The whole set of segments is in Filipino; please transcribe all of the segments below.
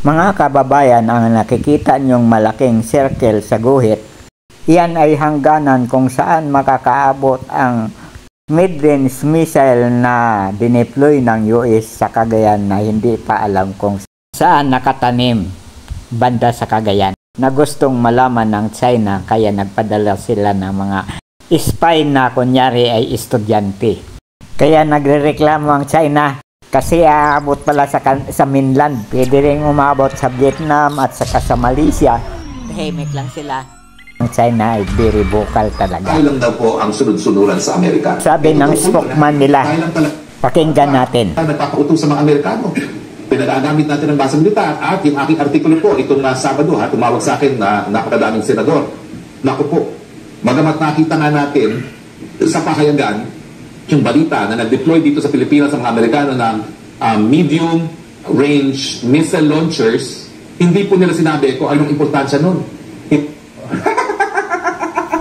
Mga kababayan, ang nakikita niyong malaking circle sa guhit, iyan ay hangganan kung saan makakaabot ang mid-range missile na dineploy ng US sa Cagayan na hindi pa alam kung saan nakatanim banda sa Cagayan, na gustong malaman ng China, kaya nagpadala sila ng mga spy na kunyari ay estudyante. Kaya nagrereklamo ang China kasi aabot pala sa mainland, pwede rin umabot sa Vietnam at saka sa Malaysia. Tahimik lang sila. Ang China ay very vocal talaga. Tayo lang daw po ang sunod-sunuran sa Amerika. Sabi ng spokesman nila, pakinggan natin. Nagpapautos sa mga Amerikano. Pinagagamit natin ang basang militar at yung aking artikulo po, itong Sabado, tumawag sa akin na napakadaming senador. Naku po, magamat nakita nga natin sa pahayagan, yung balita na nag-deploy dito sa Pilipinas sa mga Amerikano ng medium-range missile launchers, hindi po nila sinabi kung anong importansya nun.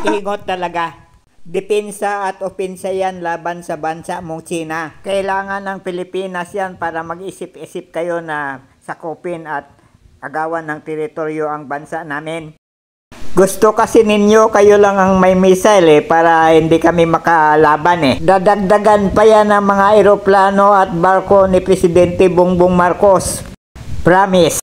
Ingot talaga. Depensa at opensa yan laban sa bansa mong China. Kailangan ng Pilipinas yan para mag-isip-isip kayo na sakupin at agawan ng teritoryo ang bansa namin. Gusto kasi ninyo kayo lang ang may missile para hindi kami makalaban . Dadagdagan pa yan ang mga eroplano at barko ni Presidente Bongbong Marcos. Promise.